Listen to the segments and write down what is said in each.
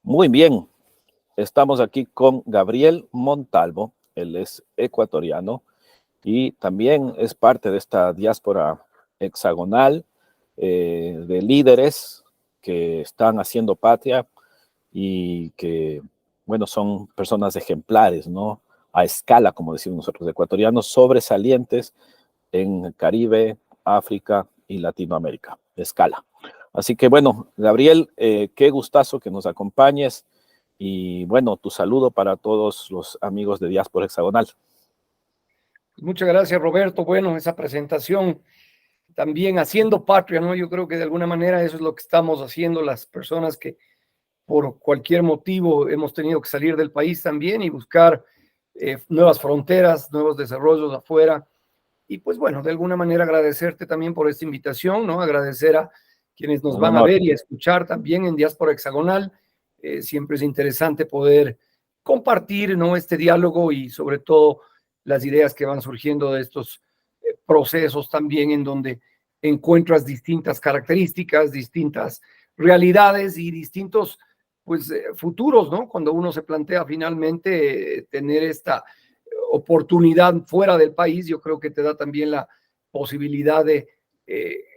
Muy bien, estamos aquí con Gabriel Montalvo, él es ecuatoriano y también es parte de esta diáspora hexagonal de líderes que están haciendo patria y que, bueno, son personas ejemplares, ¿no? A escala, como decimos nosotros ecuatorianos, sobresalientes en Caribe, África y Latinoamérica, de escala. Así que bueno, Gabriel, qué gustazo que nos acompañes y bueno, tu saludo para todos los amigos de Diáspora Hexagonal. Muchas gracias, Roberto. Bueno, esa presentación también haciendo patria, ¿no? Yo creo que de alguna manera eso es lo que estamos haciendo las personas que por cualquier motivo hemos tenido que salir del país también y buscar nuevas fronteras, nuevos desarrollos afuera. Y pues bueno, de alguna manera agradecerte también por esta invitación, ¿no? Agradecer a quienes nos van a ver y a escuchar también en Diáspora Hexagonal. Siempre es interesante poder compartir, ¿no? Este diálogo y sobre todo las ideas que van surgiendo de estos procesos también en donde encuentras distintas características, distintas realidades y distintos pues futuros, ¿no? Cuando uno se plantea finalmente tener esta oportunidad fuera del país, yo creo que te da también la posibilidad de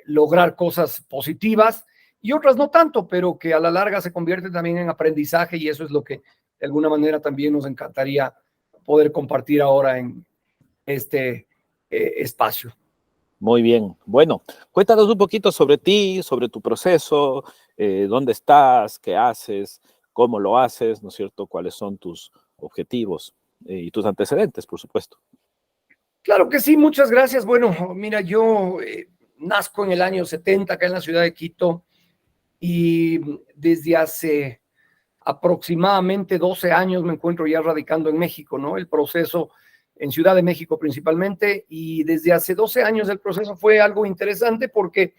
lograr cosas positivas y otras no tanto, pero que a la larga se convierten también en aprendizaje y eso es lo que de alguna manera también nos encantaría poder compartir ahora en este espacio. Muy bien. Bueno, cuéntanos un poquito sobre ti, sobre tu proceso, dónde estás, qué haces, cómo lo haces, ¿no es cierto? ¿Cuáles son tus objetivos y tus antecedentes, por supuesto? Claro que sí, muchas gracias. Bueno, mira, yo nazco en el año 70 acá en la ciudad de Quito y desde hace aproximadamente 12 años me encuentro ya radicando en México, ¿no? El proceso en Ciudad de México principalmente, y desde hace 12 años el proceso fue algo interesante porque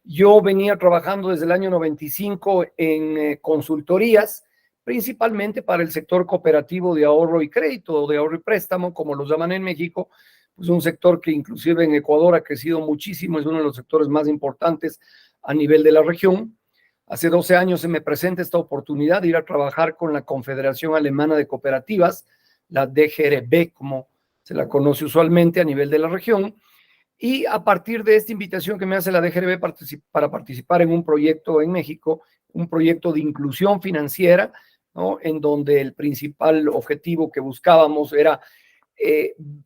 yo venía trabajando desde el año 95 en consultorías, principalmente para el sector cooperativo de ahorro y crédito, de ahorro y préstamo, como los llaman en México, pues un sector que inclusive en Ecuador ha crecido muchísimo, es uno de los sectores más importantes a nivel de la región. Hace 12 años se me presenta esta oportunidad de ir a trabajar con la Confederación Alemana de Cooperativas, la DGRB, como se la conoce usualmente a nivel de la región, y a partir de esta invitación que me hace la DGRB para participar en un proyecto en México, un proyecto de inclusión financiera, ¿no? En donde el principal objetivo que buscábamos era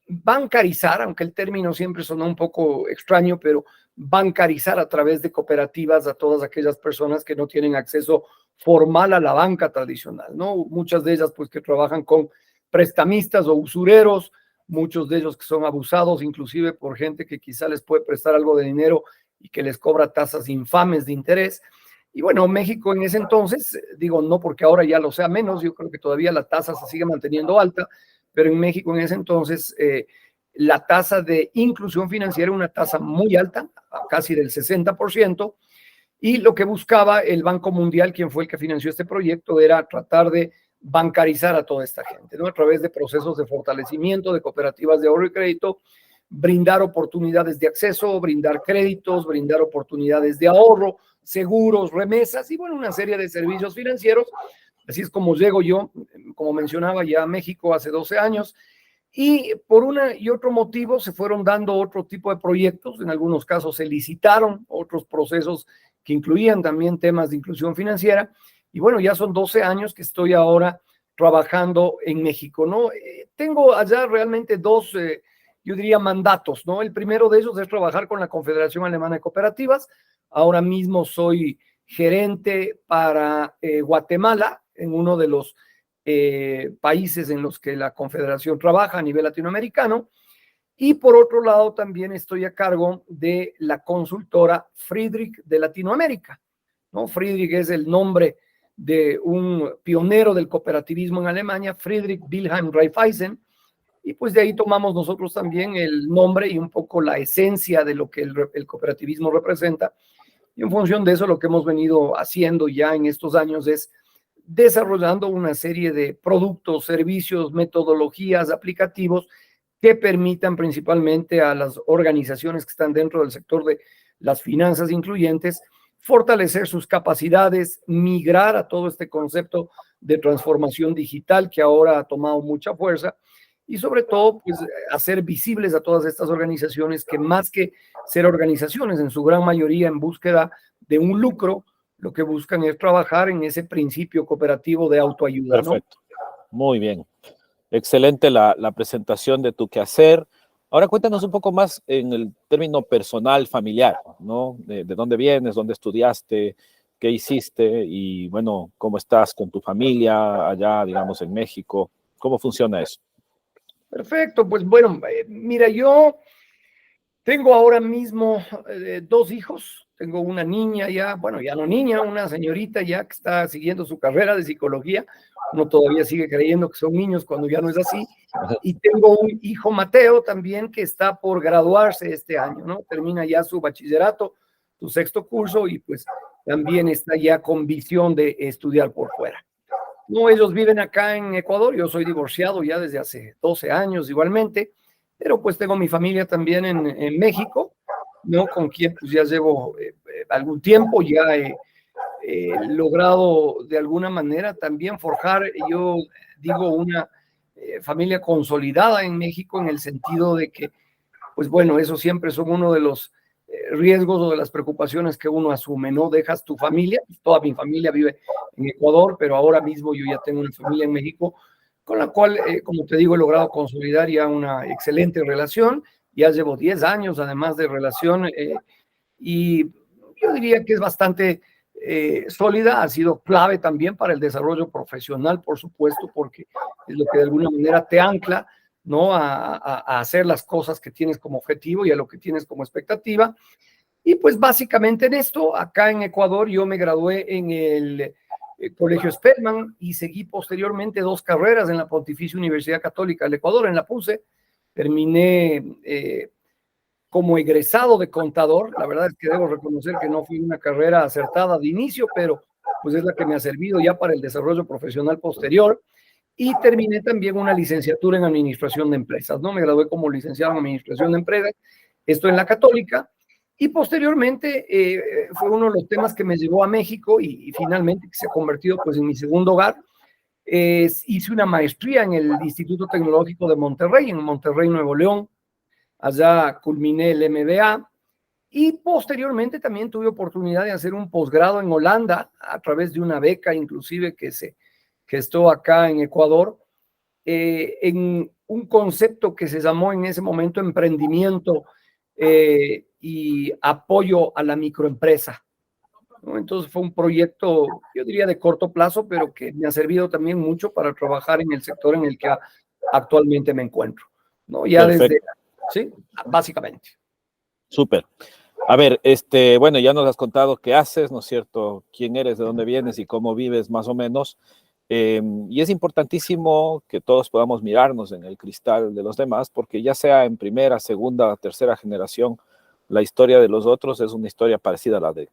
bancarizar, aunque el término siempre sonó un poco extraño, pero bancarizar a través de cooperativas a todas aquellas personas que no tienen acceso formal a la banca tradicional, ¿no? Muchas de ellas pues que trabajan con prestamistas o usureros, muchos de ellos que son abusados inclusive por gente que quizá les puede prestar algo de dinero y que les cobra tasas infames de interés. Y bueno, México en ese entonces, digo, no porque ahora ya lo sea menos, yo creo que todavía la tasa se sigue manteniendo alta, pero en México en ese entonces la tasa de inclusión financiera era una tasa muy alta, casi del 60%, y lo que buscaba el Banco Mundial, quien fue el que financió este proyecto, era tratar de bancarizar a toda esta gente, ¿no? A través de procesos de fortalecimiento de cooperativas de ahorro y crédito, brindar oportunidades de acceso, brindar créditos, brindar oportunidades de ahorro, seguros, remesas y bueno, una serie de servicios financieros. Así es como llego yo, como mencionaba, ya a México hace 12 años. Y por una y otro motivo se fueron dando otro tipo de proyectos, en algunos casos se licitaron otros procesos que incluían también temas de inclusión financiera. Y bueno, ya son 12 años que estoy ahora trabajando en México, ¿no? Tengo allá realmente dos, yo diría, mandatos, ¿no? El primero de ellos es trabajar con la Confederación Alemana de Cooperativas. Ahora mismo soy gerente para Guatemala, en uno de los países en los que la Confederación trabaja a nivel latinoamericano. Y por otro lado, también estoy a cargo de la consultora Friedrich de Latinoamérica, ¿no? Friedrich es el nombre de un pionero del cooperativismo en Alemania, Friedrich Wilhelm Raiffeisen, y pues de ahí tomamos nosotros también el nombre y un poco la esencia de lo que el cooperativismo representa. Y en función de eso, lo que hemos venido haciendo ya en estos años es desarrollando una serie de productos, servicios, metodologías, aplicativos que permitan principalmente a las organizaciones que están dentro del sector de las finanzas incluyentes fortalecer sus capacidades, migrar a todo este concepto de transformación digital que ahora ha tomado mucha fuerza y sobre todo pues hacer visibles a todas estas organizaciones que más que ser organizaciones en su gran mayoría en búsqueda de un lucro, lo que buscan es trabajar en ese principio cooperativo de autoayuda, ¿no? Perfecto, muy bien. Excelente la presentación de tu quehacer. Ahora cuéntanos un poco más en el término personal, familiar, ¿no? De dónde vienes, dónde estudiaste, qué hiciste y, bueno, cómo estás con tu familia allá, digamos, en México. ¿Cómo funciona eso? Perfecto, pues bueno, mira, yo tengo ahora mismo dos hijos. Tengo una niña ya, bueno, ya no niña, una señorita ya que está siguiendo su carrera de psicología. Uno todavía sigue creyendo que son niños cuando ya no es así. Y tengo un hijo, Mateo, también que está por graduarse este año, ¿no? Termina ya su bachillerato, su sexto curso y pues también está ya con visión de estudiar por fuera. No, ellos viven acá en Ecuador, yo soy divorciado ya desde hace 12 años igualmente, pero pues tengo mi familia también en México, ¿no? Con quien pues ya llevo algún tiempo, ya he logrado de alguna manera también forjar, yo digo, una familia consolidada en México en el sentido de que, pues bueno, eso siempre son uno de los riesgos o de las preocupaciones que uno asume, ¿no? Dejas tu familia, toda mi familia vive en Ecuador, pero ahora mismo yo ya tengo una familia en México, con la cual, como te digo, he logrado consolidar ya una excelente relación, ya llevo 10 años además de relación, y yo diría que es bastante sólida, ha sido clave también para el desarrollo profesional, por supuesto, porque es lo que de alguna manera te ancla, ¿no? A hacer las cosas que tienes como objetivo y a lo que tienes como expectativa. Y pues básicamente en esto, acá en Ecuador, yo me gradué en el Colegio Spellman y seguí posteriormente 2 carreras en la Pontificia Universidad Católica del Ecuador, en la PUCE. Terminé como egresado de contador. La verdad es que debo reconocer que no fue una carrera acertada de inicio, pero pues es la que me ha servido ya para el desarrollo profesional posterior. Y terminé también una licenciatura en administración de empresas, ¿no? Me gradué como licenciado en administración de empresas, esto en la Católica, y posteriormente fue uno de los temas que me llevó a México y finalmente que se ha convertido pues en mi segundo hogar. Hice una maestría en el Instituto Tecnológico de Monterrey, en Monterrey, Nuevo León. Allá culminé el MBA y posteriormente también tuve oportunidad de hacer un posgrado en Holanda a través de una beca inclusive que estuvo acá en Ecuador, en un concepto que se llamó en ese momento emprendimiento y apoyo a la microempresa, ¿no? Entonces fue un proyecto, yo diría de corto plazo, pero que me ha servido también mucho para trabajar en el sector en el que actualmente me encuentro, ¿no? Ya desde, Perfecto, sí, básicamente. súper. A ver, bueno, ya nos has contado qué haces, ¿no es cierto? ¿Quién eres, de dónde vienes y cómo vives más o menos? Y es importantísimo que todos podamos mirarnos en el cristal de los demás, porque ya sea en primera, segunda, tercera generación, la historia de los otros es una historia parecida a la de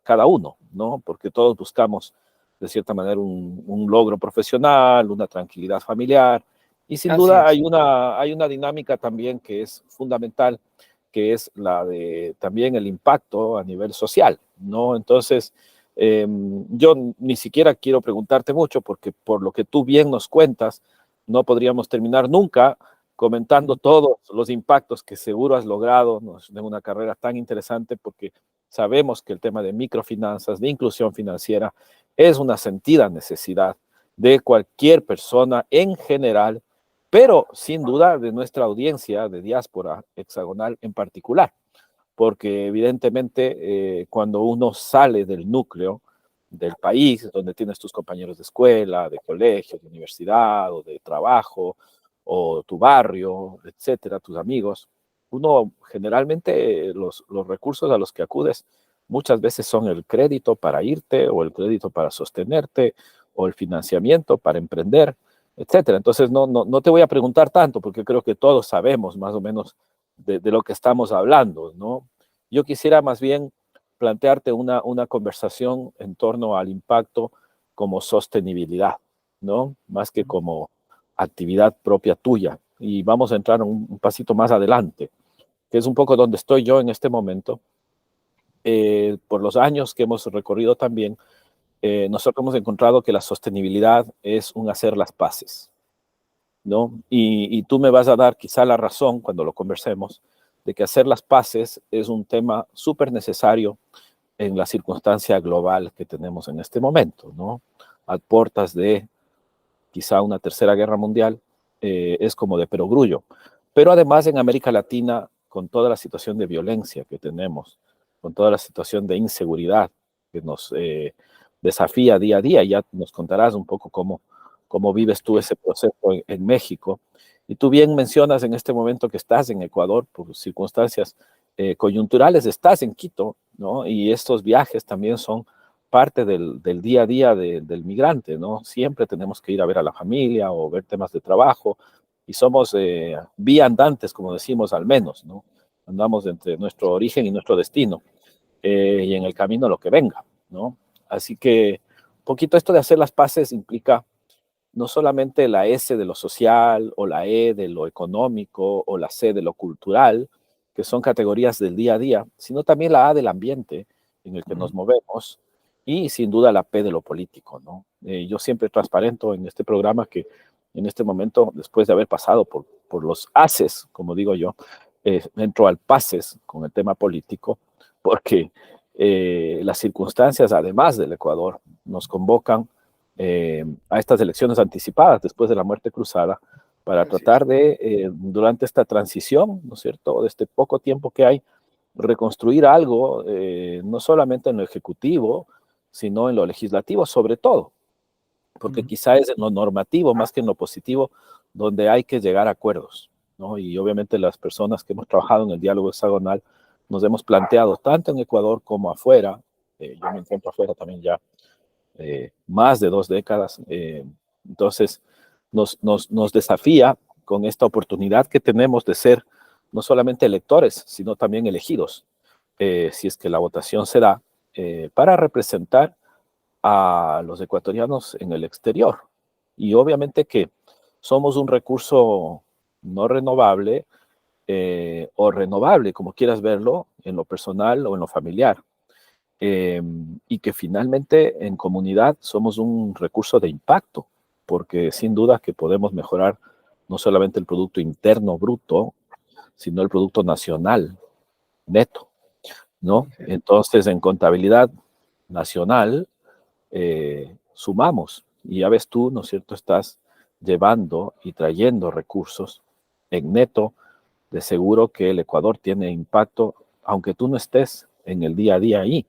cada uno, ¿no? Porque todos buscamos, de cierta manera, un logro profesional, una tranquilidad familiar, y sin Así duda es. hay una dinámica también que es fundamental, que es la de también el impacto a nivel social, ¿no? Entonces, yo ni siquiera quiero preguntarte mucho porque por lo que tú bien nos cuentas, no podríamos terminar nunca comentando todos los impactos que seguro has logrado de una carrera tan interesante, porque sabemos que el tema de microfinanzas, de inclusión financiera, es una sentida necesidad de cualquier persona en general, pero sin duda de nuestra audiencia de diáspora hexagonal en particular, porque evidentemente cuando uno sale del núcleo del país, donde tienes tus compañeros de escuela, de colegio, de universidad o de trabajo, o tu barrio, etcétera, tus amigos, uno generalmente los recursos a los que acudes muchas veces son el crédito para irte o el crédito para sostenerte o el financiamiento para emprender, etcétera. Entonces no te voy a preguntar tanto porque creo que todos sabemos más o menos de lo que estamos hablando, ¿no? Yo quisiera más bien plantearte una conversación en torno al impacto como sostenibilidad, ¿no? Más que como actividad propia tuya. Y vamos a entrar un pasito más adelante, que es un poco donde estoy yo en este momento. Por los años que hemos recorrido también, nosotros hemos encontrado que la sostenibilidad es un hacer las paces, ¿no? Y tú me vas a dar quizá la razón cuando lo conversemos, de que hacer las paces es un tema súper necesario en la circunstancia global que tenemos en este momento, ¿no? A puertas de quizá una tercera guerra mundial, es como de perogrullo. Pero además en América Latina, con toda la situación de violencia que tenemos, con toda la situación de inseguridad que nos desafía día a día, ya nos contarás un poco cómo vives tú ese proceso en México. Y tú bien mencionas en este momento que estás en Ecuador por circunstancias coyunturales, estás en Quito, ¿no? Y estos viajes también son parte del día a día del migrante, ¿no? Siempre tenemos que ir a ver a la familia o ver temas de trabajo y somos viandantes, como decimos al menos, ¿no? Andamos entre nuestro origen y nuestro destino y en el camino lo que venga, ¿no? Así que un poquito esto de hacer las paces implica no solamente la S de lo social o la E de lo económico o la C de lo cultural, que son categorías del día a día, sino también la A del ambiente en el que nos movemos y sin duda la P de lo político, ¿no? Yo siempre transparento en este programa que en este momento, después de haber pasado por los haces, como digo yo, entro al pases con el tema político, porque las circunstancias, además del Ecuador, nos convocan a estas elecciones anticipadas después de la muerte cruzada para tratar de, durante esta transición, ¿no es cierto?, de este poco tiempo que hay, reconstruir algo, no solamente en lo ejecutivo, sino en lo legislativo, sobre todo, porque quizá es en lo normativo más que en lo positivo donde hay que llegar a acuerdos, ¿no? Y obviamente las personas que hemos trabajado en el diálogo hexagonal nos hemos planteado, tanto en Ecuador como afuera, yo me encuentro afuera también ya más de 2 décadas. Entonces, nos desafía con esta oportunidad que tenemos de ser no solamente electores, sino también elegidos, si es que la votación se da, para representar a los ecuatorianos en el exterior. Y obviamente que somos un recurso no renovable o renovable, como quieras verlo, en lo personal o en lo familiar y que finalmente en comunidad somos un recurso de impacto, porque sin duda que podemos mejorar no solamente el Producto Interno Bruto, sino el Producto Nacional Neto, ¿no? Entonces, en contabilidad nacional, sumamos, y ya ves tú, ¿no es cierto?, estás llevando y trayendo recursos en neto, de seguro que el Ecuador tiene impacto, aunque tú no estés en el día a día ahí,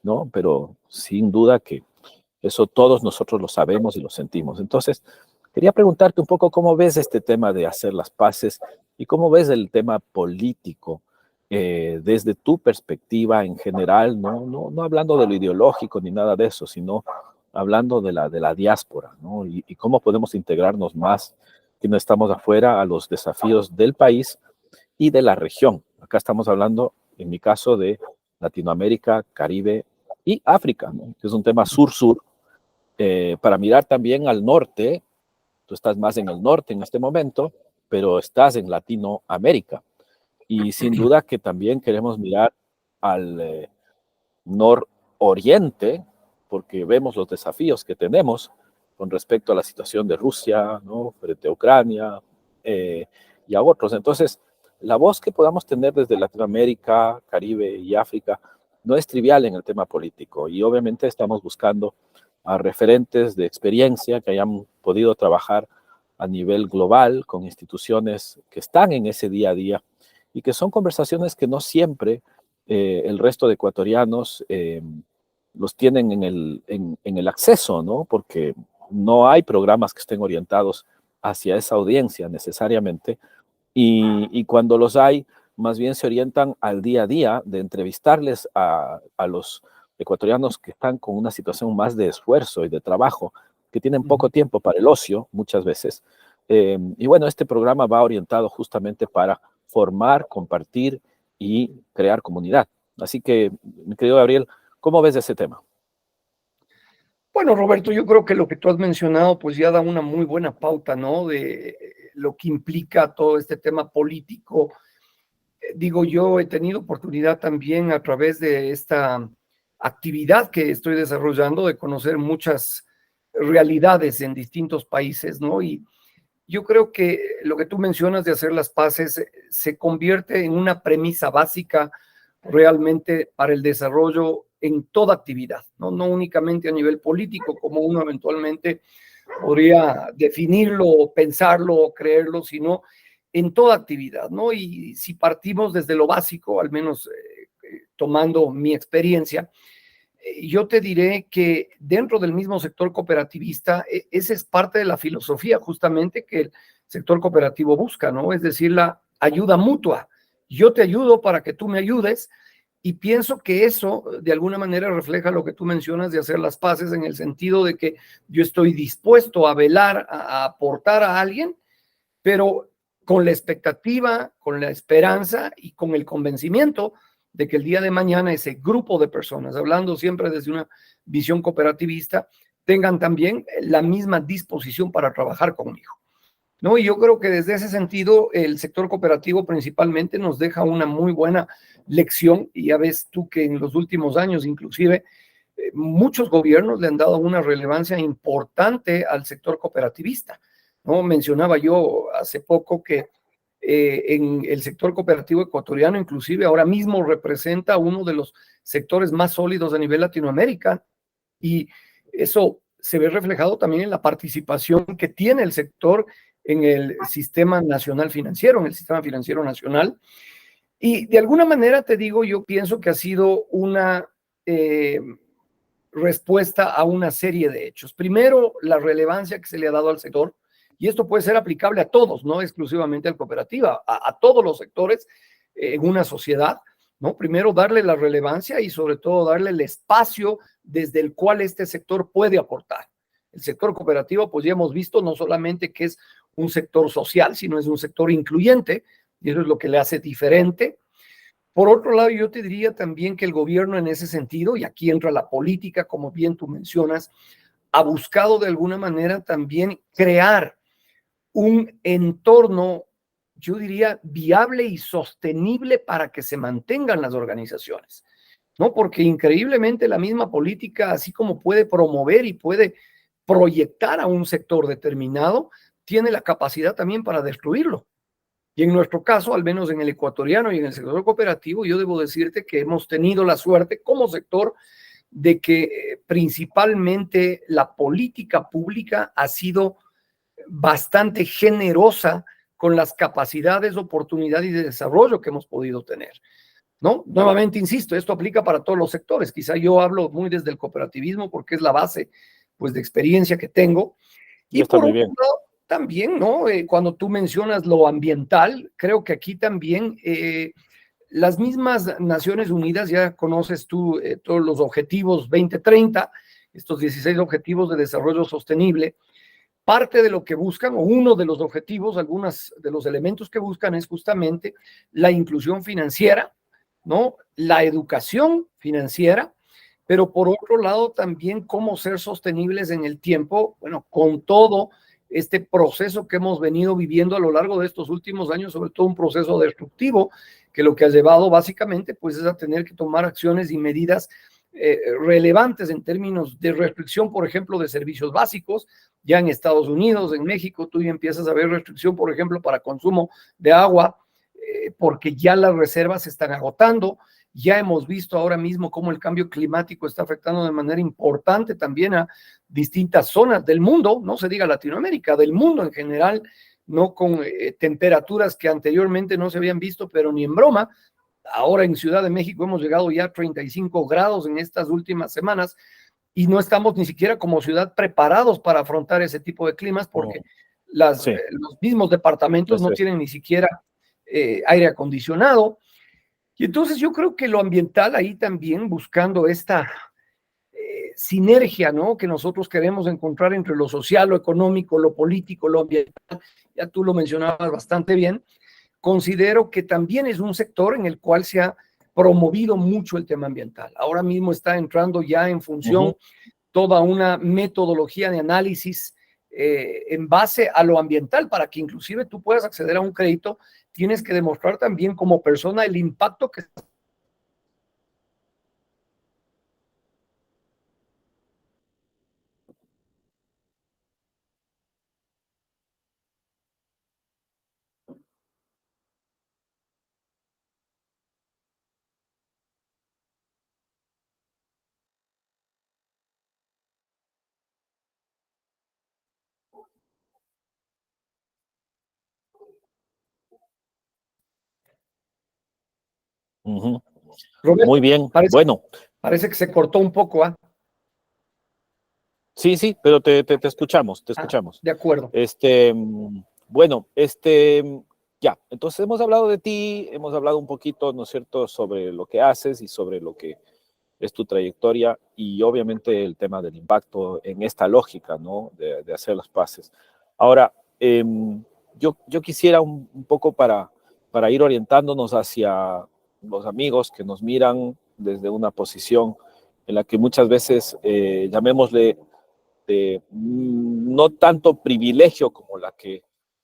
¿no? Pero sin duda que eso todos nosotros lo sabemos y lo sentimos. Entonces, quería preguntarte un poco cómo ves este tema de hacer las paces y cómo ves el tema político desde tu perspectiva en general, no hablando de lo ideológico ni nada de eso, sino hablando de la diáspora, ¿no? Y cómo podemos integrarnos más, que no estamos afuera, a los desafíos del país y de la región. Acá estamos hablando, en mi caso, de Latinoamérica, Caribe y África, ¿no? Que es un tema sur-sur, para mirar también al norte. Tú estás más en el norte en este momento, pero estás en Latinoamérica. Y sin duda que también queremos mirar al nororiente, porque vemos los desafíos que tenemos con respecto a la situación de Rusia, ¿no?, frente a Ucrania y a otros. Entonces, la voz que podamos tener desde Latinoamérica, Caribe y África no es trivial en el tema político y obviamente estamos buscando a referentes de experiencia que hayan podido trabajar a nivel global con instituciones que están en ese día a día y que son conversaciones que no siempre el resto de ecuatorianos los tienen en el acceso, ¿no? Porque no hay programas que estén orientados hacia esa audiencia necesariamente y cuando los hay, más bien se orientan al día a día de entrevistarles a los ecuatorianos que están con una situación más de esfuerzo y de trabajo, que tienen poco tiempo para el ocio muchas veces. Y bueno, este programa va orientado justamente para formar, compartir y crear comunidad. Así que, mi querido Gabriel, ¿cómo ves ese tema? Bueno, Roberto, yo creo que lo que tú has mencionado, pues ya da una muy buena pauta, ¿no? De lo que implica todo este tema político. Digo, yo he tenido oportunidad también a través de esta actividad que estoy desarrollando de conocer muchas realidades en distintos países, ¿no? Y yo creo que lo que tú mencionas de hacer las paces se convierte en una premisa básica realmente para el desarrollo en toda actividad, ¿no? No únicamente a nivel político, como uno eventualmente podría definirlo, pensarlo, creerlo, sino en toda actividad, ¿no? Y si partimos desde lo básico, al menos tomando mi experiencia, yo te diré que dentro del mismo sector cooperativista, esa es parte de la filosofía justamente que el sector cooperativo busca, ¿no? Es decir, la ayuda mutua. Yo te ayudo para que tú me ayudes, y pienso que eso de alguna manera refleja lo que tú mencionas de hacer las paces, en el sentido de que yo estoy dispuesto a velar, a aportar a alguien, pero con la expectativa, con la esperanza y con el convencimiento de que el día de mañana ese grupo de personas, hablando siempre desde una visión cooperativista, tengan también la misma disposición para trabajar conmigo, ¿no? Y yo creo que desde ese sentido el sector cooperativo principalmente nos deja una muy buena lección, y ya ves tú que en los últimos años inclusive muchos gobiernos le han dado una relevancia importante al sector cooperativista, ¿no? Mencionaba yo hace poco que en el sector cooperativo ecuatoriano inclusive ahora mismo representa uno de los sectores más sólidos a nivel Latinoamérica, y eso se ve reflejado también en la participación que tiene el sector en el sistema nacional financiero, en el sistema financiero nacional. Y de alguna manera te digo, yo pienso que ha sido una respuesta a una serie de hechos. Primero, la relevancia que se le ha dado al sector, y esto puede ser aplicable a todos, no exclusivamente al cooperativa, a todos los sectores en una sociedad, ¿no? Primero, darle la relevancia y sobre todo darle el espacio desde el cual este sector puede aportar. El sector cooperativo, pues ya hemos visto no solamente que es un sector social, sino es un sector incluyente, y eso es lo que le hace diferente. Por otro lado, yo te diría también que el gobierno en ese sentido, y aquí entra la política, como bien tú mencionas, ha buscado de alguna manera también crear un entorno, yo diría, viable y sostenible para que se mantengan las organizaciones, ¿no? Porque increíblemente la misma política, así como puede promover y puede proyectar a un sector determinado, tiene la capacidad también para destruirlo. Y en nuestro caso, al menos en el ecuatoriano y en el sector cooperativo, yo debo decirte que hemos tenido la suerte como sector de que principalmente la política pública ha sido bastante generosa con las capacidades, oportunidades y de desarrollo que hemos podido tener, ¿no? Nuevamente, insisto, esto aplica para todos los sectores. Quizá yo hablo muy desde el cooperativismo porque es la base, pues, de experiencia que tengo. Y Y está por muy otro bien. lado, también, ¿no? Cuando tú mencionas lo ambiental, creo que aquí también las mismas Naciones Unidas, ya conoces tú todos los objetivos 2030, estos 16 objetivos de desarrollo sostenible. Parte de lo que buscan, o uno de los objetivos, algunos de los elementos que buscan es justamente la inclusión financiera, ¿no? La educación financiera, pero por otro lado también cómo ser sostenibles en el tiempo, bueno, con todo este proceso que hemos venido viviendo a lo largo de estos últimos años, sobre todo un proceso destructivo, que lo que ha llevado básicamente pues es a tener que tomar acciones y medidas relevantes en términos de restricción, por ejemplo, de servicios básicos. Ya en Estados Unidos, en México, tú ya empiezas a ver restricción, por ejemplo, para consumo de agua, porque ya las reservas se están agotando. Ya hemos visto ahora mismo cómo el cambio climático está afectando de manera importante también a distintas zonas del mundo, no se diga Latinoamérica, del mundo en general, no con temperaturas que anteriormente no se habían visto, pero ni en broma. Ahora en Ciudad de México hemos llegado ya a 35 grados en estas últimas semanas, y no estamos ni siquiera como ciudad preparados para afrontar ese tipo de climas, porque Sí, los mismos departamentos no tienen ni siquiera aire acondicionado. Y entonces yo creo que lo ambiental ahí también, buscando esta sinergia, ¿no?, que nosotros queremos encontrar entre lo social, lo económico, lo político, lo ambiental, ya tú lo mencionabas bastante bien. Considero que también es un sector en el cual se ha promovido mucho el tema ambiental. Ahora mismo está entrando ya en función toda una metodología de análisis en base a lo ambiental. Para que inclusive tú puedas acceder a un crédito, tienes que demostrar también como persona el impacto que Ujú. Roberto, Muy bien. parece, Bueno, parece que se cortó un poco, ¿ah? sí, sí, pero te escuchamos, te Ah, escuchamos. de acuerdo. Bueno, ya, entonces hemos hablado de ti, hemos hablado un poquito, ¿no es cierto?, sobre lo que haces y sobre lo que es tu trayectoria y obviamente el tema del impacto en esta lógica, ¿no?, de hacer las paces. Ahora, yo quisiera un poco para ir orientándonos hacia los amigos que nos miran desde una posición en la que muchas veces, llamémosle, no tanto privilegio como la que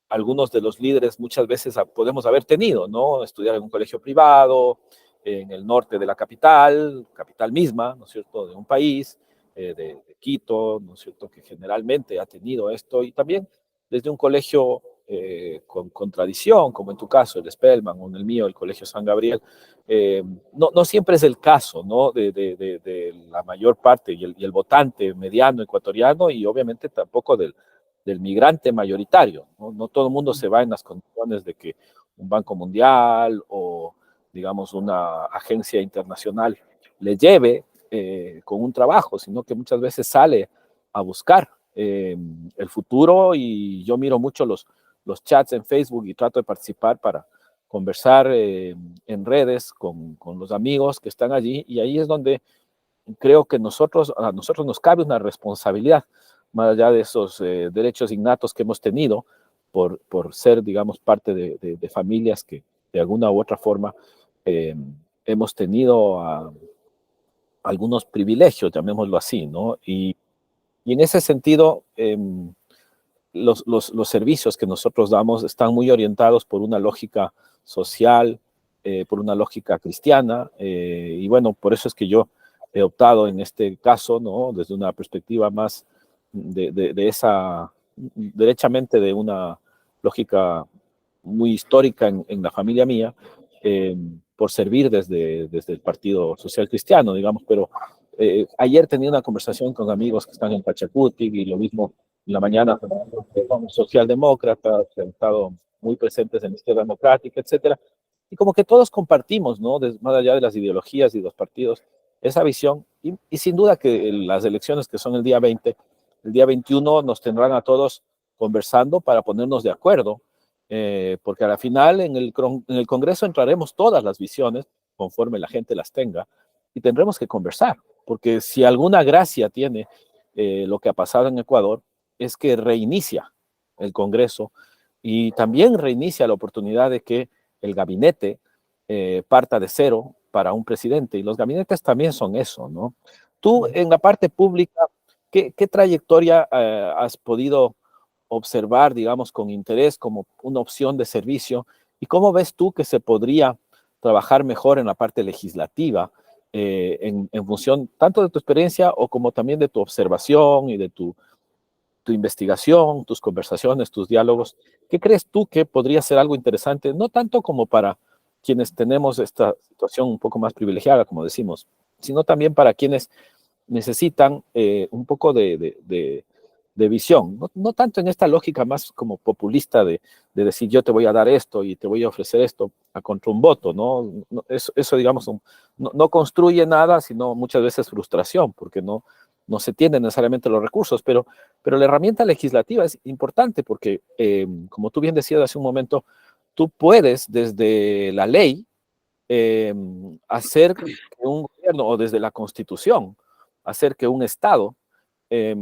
algunos de los líderes muchas veces podemos haber tenido, ¿no? Estudiar en un colegio privado, en el norte de la capital, capital misma, ¿no es cierto?, de un país, de Quito, ¿no es cierto?, que generalmente ha tenido esto, y también desde un colegio con tradición, como en tu caso, el Spellman, o en el mío, el Colegio San Gabriel. No siempre es el caso, ¿no?, de la mayor parte y el votante mediano ecuatoriano, y obviamente tampoco del migrante mayoritario, ¿no? No todo el mundo se va en las condiciones de que un Banco Mundial o, digamos, una agencia internacional le lleve con un trabajo, sino que muchas veces sale a buscar el futuro, y yo miro mucho los chats en Facebook y trato de participar para conversar en redes con los amigos que están allí, y ahí es donde creo que a nosotros nos cabe una responsabilidad, más allá de esos derechos innatos que hemos tenido por ser, digamos, parte de familias que de alguna u otra forma eh, hemos tenido algunos privilegios, llamémoslo así, ¿no? Y en ese sentido, los servicios que nosotros damos están muy orientados por una lógica social, por una lógica cristiana, y bueno, por eso es que yo he optado en este caso, ¿no?, desde una perspectiva más de esa, derechamente de una lógica muy histórica en la familia mía, por servir desde el Partido Social Cristiano, digamos, pero ayer tenía una conversación con amigos que están en Pachacuti, y lo mismo en la mañana con socialdemócratas que han estado muy presentes en la izquierda democrática, etcétera. Y como que todos compartimos, ¿no?, más allá de las ideologías y los partidos, esa visión. Y sin duda que las elecciones que son el día 21 nos tendrán a todos conversando para ponernos de acuerdo, porque a la final en el Congreso entraremos todas las visiones conforme la gente las tenga, y tendremos que conversar, porque si alguna gracia tiene lo que ha pasado en Ecuador, es que reinicia el Congreso y también reinicia la oportunidad de que el gabinete parta de cero para un presidente, y los gabinetes también son eso, ¿no? Tú en la parte pública, ¿qué trayectoria has podido observar, digamos, con interés como una opción de servicio, y cómo ves tú que se podría trabajar mejor en la parte legislativa en función tanto de tu experiencia o como también de tu observación y de tu investigación, tus conversaciones, tus diálogos? ¿Qué crees tú que podría ser algo interesante, no tanto como para quienes tenemos esta situación un poco más privilegiada, como decimos, sino también para quienes necesitan un poco de visión, no tanto en esta lógica más como populista de decir yo te voy a dar esto y te voy a ofrecer esto a contra un voto, ¿no? Eso digamos, no construye nada, sino muchas veces frustración, porque no se tienen necesariamente los recursos, pero la herramienta legislativa es importante porque, como tú bien decías hace un momento, tú puedes desde la ley hacer que un gobierno, o desde la Constitución, hacer que un Estado eh,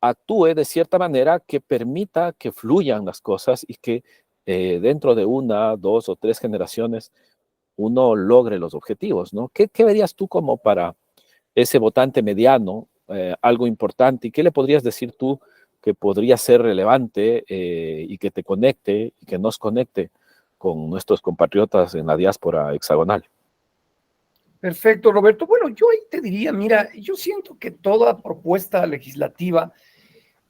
actúe de cierta manera que permita que fluyan las cosas, y que dentro de una, dos o tres generaciones uno logre los objetivos, ¿no? ¿Qué verías tú como para ese votante mediano, algo importante, y qué le podrías decir tú que podría ser relevante y que te conecte y que nos conecte con nuestros compatriotas en la diáspora hexagonal? Perfecto, Roberto. Bueno, yo ahí te diría, mira, yo siento que toda propuesta legislativa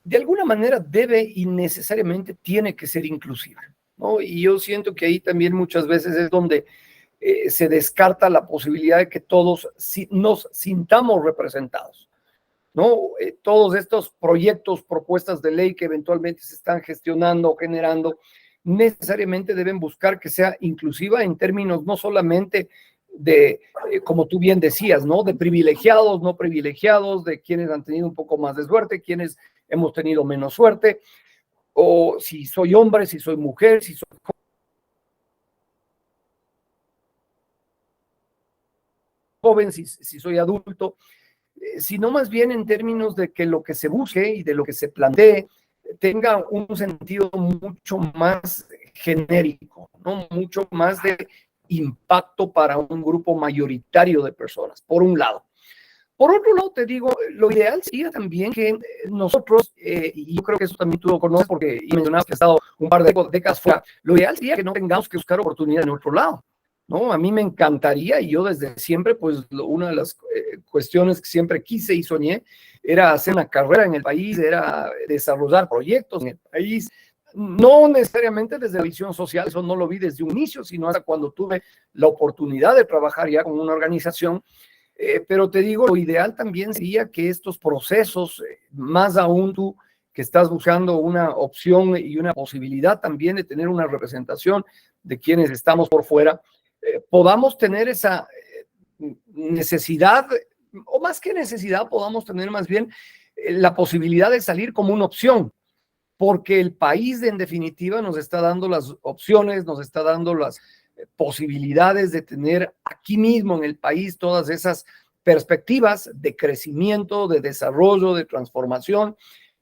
de alguna manera debe y necesariamente tiene que ser inclusiva, ¿no? Y yo siento que ahí también muchas veces es donde se descarta la posibilidad de que todos nos sintamos representados, ¿no? Todos estos proyectos, propuestas de ley que eventualmente se están gestionando o generando, necesariamente deben buscar que sea inclusiva en términos no solamente como tú bien decías, ¿no? De privilegiados, no privilegiados, de quienes han tenido un poco más de suerte, quienes hemos tenido menos suerte, o si soy hombre, si soy mujer, si soy joven, si soy adulto, sino más bien en términos de que lo que se busque y de lo que se plantee tenga un sentido mucho más genérico, ¿no? Mucho más de impacto para un grupo mayoritario de personas, por un lado. Por otro lado, te digo, lo ideal sería también que nosotros, y yo creo que eso también tú lo conoces porque mencionabas que has estado un par de décadas fuera, lo ideal sería que no tengamos que buscar oportunidad en otro lado, ¿no? A mí me encantaría, y yo desde siempre, pues una de las cuestiones que siempre quise y soñé era hacer una carrera en el país, era desarrollar proyectos en el país, no necesariamente desde la visión social, eso no lo vi desde un inicio, sino hasta cuando tuve la oportunidad de trabajar ya con una organización. Pero te digo, lo ideal también sería que estos procesos, más aún tú que estás buscando una opción y una posibilidad también de tener una representación de quienes estamos por fuera, podamos tener esa necesidad, o más que necesidad, podamos tener más bien la posibilidad de salir como una opción, porque el país en definitiva nos está dando las opciones, nos está dando las posibilidades de tener aquí mismo en el país todas esas perspectivas de crecimiento, de desarrollo, de transformación,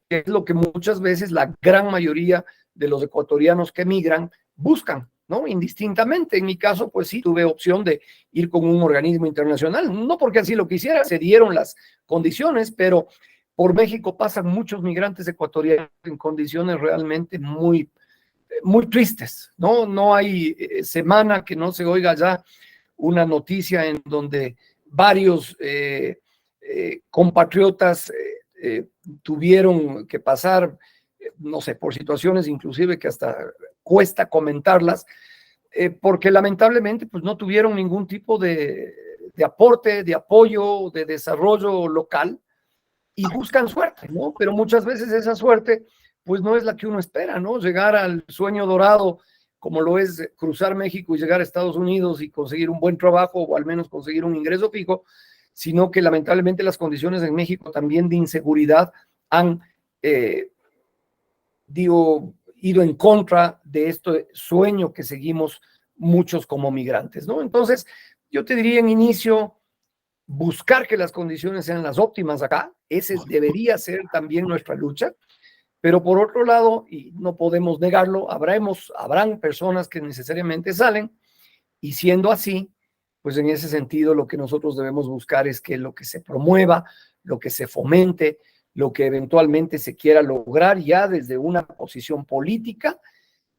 que es lo que muchas veces la gran mayoría de los ecuatorianos que emigran buscan, ¿no? Indistintamente. En mi caso, pues sí, tuve opción de ir con un organismo internacional, no porque así lo quisiera, se dieron las condiciones, pero por México pasan muchos migrantes ecuatorianos en condiciones realmente muy tristes, ¿no? No hay semana que no se oiga ya una noticia en donde varios compatriotas tuvieron que pasar, no sé, por situaciones inclusive que hasta cuesta comentarlas, porque lamentablemente pues no tuvieron ningún tipo de aporte, de apoyo, de desarrollo local y buscan suerte, ¿no? Pero muchas veces esa suerte pues no es la que uno espera, ¿no? Llegar al sueño dorado como lo es cruzar México y llegar a Estados Unidos y conseguir un buen trabajo o al menos conseguir un ingreso fijo, sino que lamentablemente las condiciones en México también de inseguridad han, digo, ido en contra de este sueño que seguimos muchos como migrantes, ¿no? Entonces, yo te diría en inicio, buscar que las condiciones sean las óptimas acá, ese debería ser también nuestra lucha, pero por otro lado, y no podemos negarlo, habrán personas que necesariamente salen, y siendo así, pues en ese sentido lo que nosotros debemos buscar es que lo que se promueva, lo que se fomente, lo que eventualmente se quiera lograr ya desde una posición política,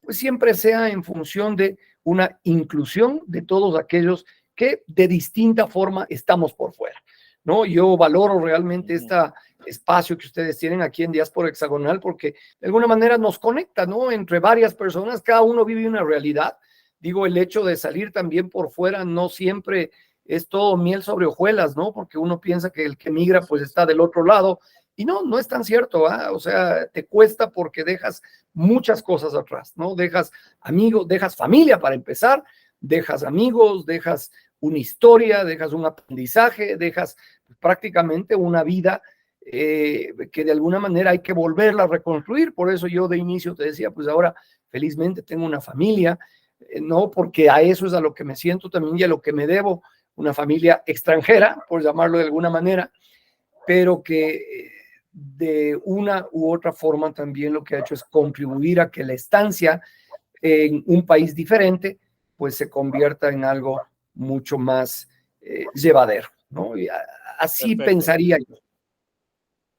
pues siempre sea en función de una inclusión de todos aquellos que de distinta forma estamos por fuera, ¿no? Yo valoro realmente este espacio que ustedes tienen aquí en Diáspora Hexagonal porque de alguna manera nos conecta, ¿no? Entre varias personas, cada uno vive una realidad. Digo, el hecho de salir también por fuera no siempre es todo miel sobre hojuelas, ¿no? Porque uno piensa que el que migra pues está del otro lado y no, no es tan cierto, ¿eh? O sea, te cuesta porque dejas muchas cosas atrás, ¿no? Dejas amigos, dejas familia para empezar, dejas amigos, dejas una historia, dejas un aprendizaje, dejas prácticamente una vida que de alguna manera hay que volverla a reconstruir. Por eso yo de inicio te decía, pues ahora felizmente tengo una familia, no porque a eso es a lo que me siento también y a lo que me debo, una familia extranjera, por llamarlo de alguna manera, pero que de una u otra forma también lo que ha hecho es contribuir a que la estancia en un país diferente pues se convierta en algo mucho más llevadero, ¿no? Y así Perfecto. pensaría yo.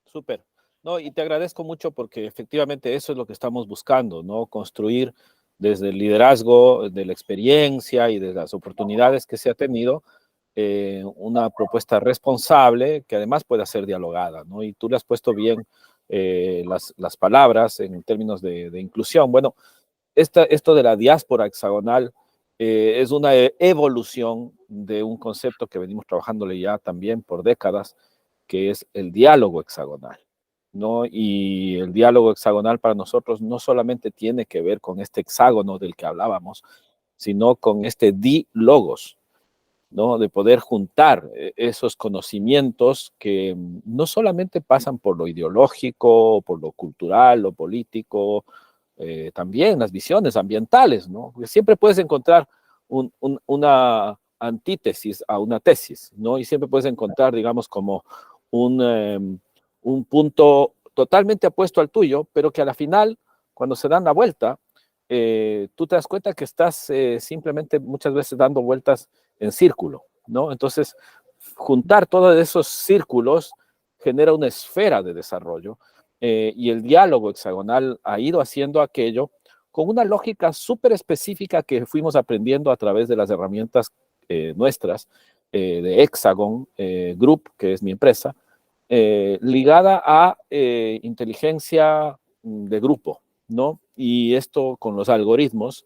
Súper. No, y te agradezco mucho porque efectivamente eso es lo que estamos buscando, ¿no? Construir desde el liderazgo, de la experiencia y de las oportunidades que se ha tenido, una propuesta responsable que además pueda ser dialogada, ¿no? Y tú le has puesto bien las palabras en términos de inclusión. Bueno, esto de la diáspora hexagonal es una evolución de un concepto que venimos trabajándole ya también por décadas, que es el diálogo hexagonal, ¿no? Y el diálogo hexagonal para nosotros no solamente tiene que ver con este hexágono del que hablábamos, sino con este di-logos. ¿no? De poder juntar esos conocimientos que no solamente pasan por lo ideológico, por lo cultural, lo político, también las visiones ambientales, ¿no? Porque siempre puedes encontrar una antítesis a una tesis, ¿no? Y siempre puedes encontrar, digamos, como un punto totalmente opuesto al tuyo, pero que a la final, cuando se dan la vuelta, tú te das cuenta que estás simplemente muchas veces dando vueltas en círculo, ¿no? Entonces, juntar todos esos círculos genera una esfera de desarrollo y el diálogo hexagonal ha ido haciendo aquello con una lógica súper específica que fuimos aprendiendo a través de las herramientas nuestras, de Hexagon Group, que es mi empresa, ligada a inteligencia de grupo, ¿no? Y esto con los algoritmos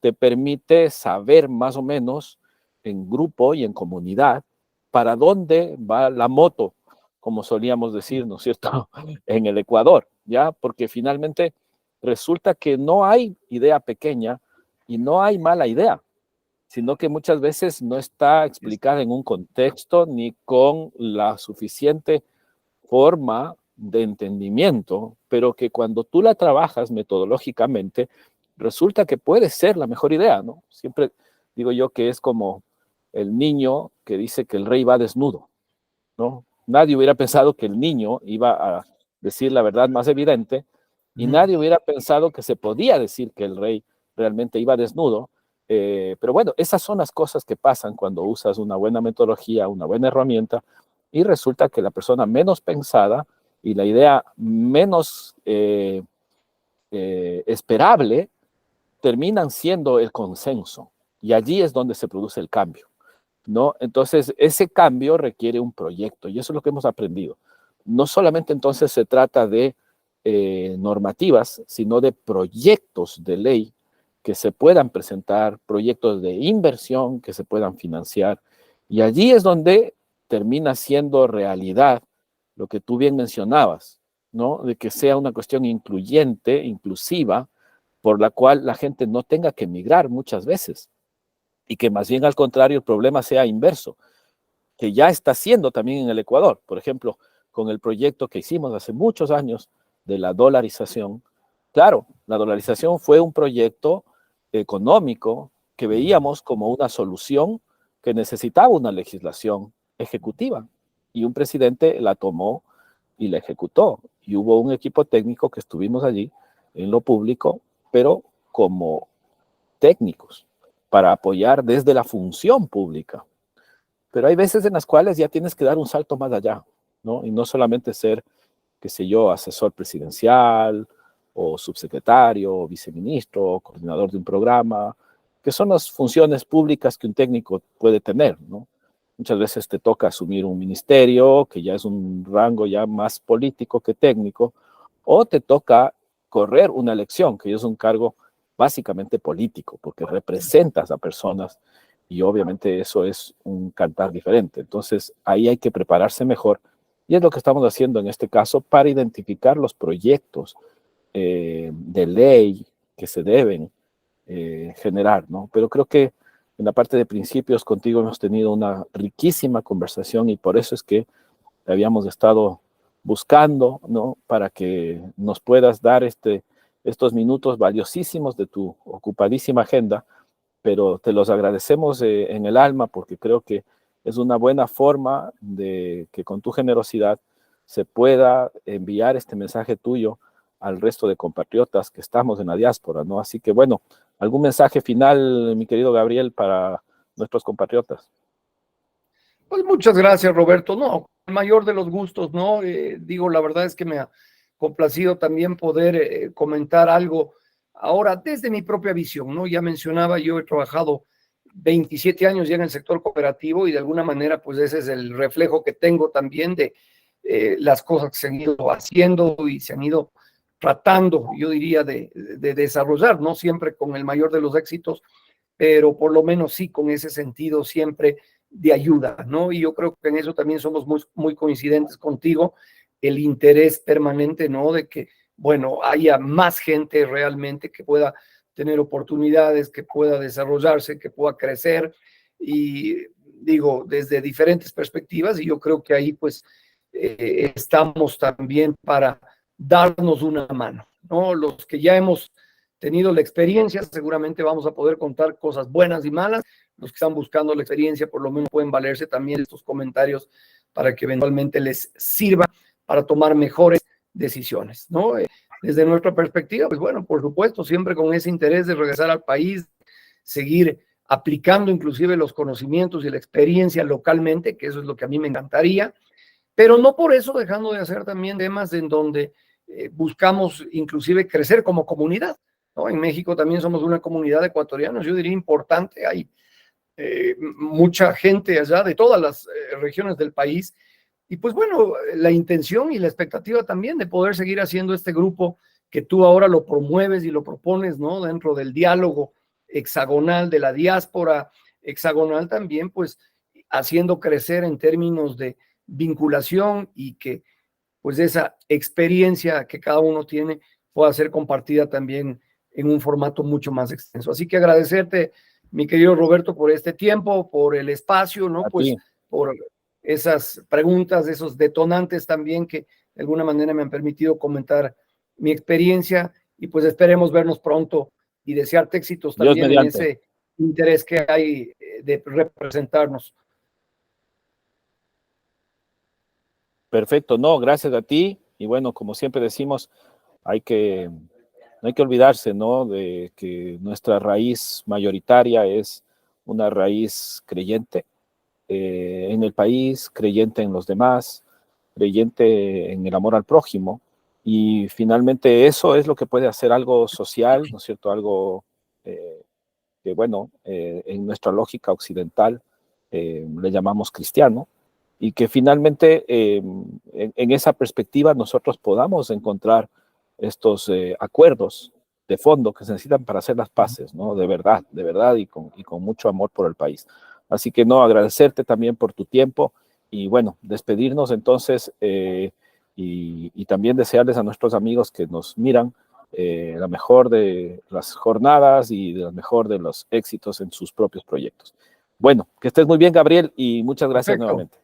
te permite saber más o menos en grupo y en comunidad para dónde va la moto, como solíamos decir, ¿no es cierto?, en el Ecuador, ¿ya? Porque finalmente resulta que no hay idea pequeña y no hay mala idea, sino que muchas veces no está explicada en un contexto ni con la suficiente forma de entendimiento, pero que cuando tú la trabajas metodológicamente, resulta que puede ser la mejor idea, ¿no? Siempre digo yo que es como el niño que dice que el rey va desnudo, ¿no? Nadie hubiera pensado que el niño iba a decir la verdad más evidente y nadie hubiera pensado que se podía decir que el rey realmente iba desnudo. Pero bueno, esas son las cosas que pasan cuando usas una buena metodología, una buena herramienta, y resulta que la persona menos pensada y la idea menos esperable terminan siendo el consenso. Y allí es donde se produce el cambio, ¿no? Entonces, ese cambio requiere un proyecto y eso es lo que hemos aprendido. No solamente entonces se trata de normativas, sino de proyectos de ley que se puedan presentar, proyectos de inversión que se puedan financiar. Y allí es donde termina siendo realidad lo que tú bien mencionabas, ¿no? De que sea una cuestión incluyente, inclusiva, por la cual la gente no tenga que emigrar muchas veces y que más bien al contrario el problema sea inverso, que ya está siendo también en el Ecuador. Por ejemplo, con el proyecto que hicimos hace muchos años de la dolarización. Claro, la dolarización fue un proyecto económico que veíamos como una solución que necesitaba una legislación ejecutiva y un presidente la tomó y la ejecutó. Y hubo un equipo técnico que estuvimos allí en lo público, pero como técnicos para apoyar desde la función pública. Pero hay veces en las cuales ya tienes que dar un salto más allá, ¿no? Y no solamente ser, qué sé yo, asesor presidencial o subsecretario o viceministro o coordinador de un programa, que son las funciones públicas que un técnico puede tener, ¿no? Muchas veces te toca asumir un ministerio, que ya es un rango ya más político que técnico, o te toca correr una elección, que es un cargo básicamente político, porque representas a personas y obviamente eso es un cantar diferente. Entonces ahí hay que prepararse mejor y es lo que estamos haciendo en este caso para identificar los proyectos de ley que se deben generar, ¿no? Pero creo que en la parte de principios contigo hemos tenido una riquísima conversación y por eso es que habíamos estado buscando, ¿no? Para que nos puedas dar estos minutos valiosísimos de tu ocupadísima agenda, pero te los agradecemos en el alma porque creo que es una buena forma de que con tu generosidad se pueda enviar este mensaje tuyo al resto de compatriotas que estamos en la diáspora, ¿no? Así que bueno, ¿algún mensaje final, mi querido Gabriel, para nuestros compatriotas? Pues muchas gracias, Roberto. No, el mayor de los gustos, ¿no? Digo, la verdad es que me ha complacido también poder comentar algo ahora desde mi propia visión, ¿no? Ya mencionaba, yo he trabajado 27 años ya en el sector cooperativo y de alguna manera, pues ese es el reflejo que tengo también de las cosas que se han ido haciendo y se han ido tratando, yo diría, de desarrollar, no siempre con el mayor de los éxitos, pero por lo menos sí con ese sentido siempre de ayuda, ¿no? Y yo creo que en eso también somos muy, muy coincidentes contigo, el interés permanente, ¿no? De que, bueno, haya más gente realmente que pueda tener oportunidades, que pueda desarrollarse, que pueda crecer. Y digo, desde diferentes perspectivas, y yo creo que ahí pues estamos también para darnos una mano, ¿no? Los que ya hemos tenido la experiencia, seguramente vamos a poder contar cosas buenas y malas. Los que están buscando la experiencia, por lo menos pueden valerse también de estos comentarios para que eventualmente les sirva para tomar mejores decisiones, ¿no? Desde nuestra perspectiva, pues bueno, por supuesto, siempre con ese interés de regresar al país, seguir aplicando inclusive los conocimientos y la experiencia localmente, que eso es lo que a mí me encantaría, pero no por eso dejando de hacer también temas en donde buscamos inclusive crecer como comunidad, ¿no? En México también somos una comunidad de ecuatorianos, yo diría importante, hay mucha gente allá de todas las regiones del país, y pues bueno, la intención y la expectativa también de poder seguir haciendo este grupo que tú ahora lo promueves y lo propones, ¿no? Dentro del diálogo hexagonal, de la diáspora hexagonal también, pues haciendo crecer en términos de vinculación y que pues esa experiencia que cada uno tiene pueda ser compartida también en un formato mucho más extenso. Así que agradecerte, mi querido Roberto, por este tiempo, por el espacio, ¿no? Pues por esas preguntas, esos detonantes también que de alguna manera me han permitido comentar mi experiencia, y pues esperemos vernos pronto y desearte éxitos también en ese interés que hay de representarnos. Perfecto, no, gracias a ti. Y bueno, como siempre decimos, no hay que olvidarse, ¿no? De que nuestra raíz mayoritaria es una raíz creyente en el país, creyente en los demás, creyente en el amor al prójimo. Y finalmente eso es lo que puede hacer algo social, ¿no es cierto? Algo que, bueno, en nuestra lógica occidental le llamamos cristiano, y que finalmente en esa perspectiva nosotros podamos encontrar estos acuerdos de fondo que se necesitan para hacer las paces, ¿no? De verdad, y con mucho amor por el país. Así que no, agradecerte también por tu tiempo y bueno, despedirnos entonces y también desearles a nuestros amigos que nos miran la mejor de las jornadas y la mejor de los éxitos en sus propios proyectos. Bueno, que estés muy bien, Gabriel, y muchas gracias nuevamente.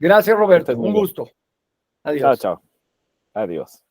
Gracias, Roberto. Un gusto. Adiós. Chao, chao. Adiós.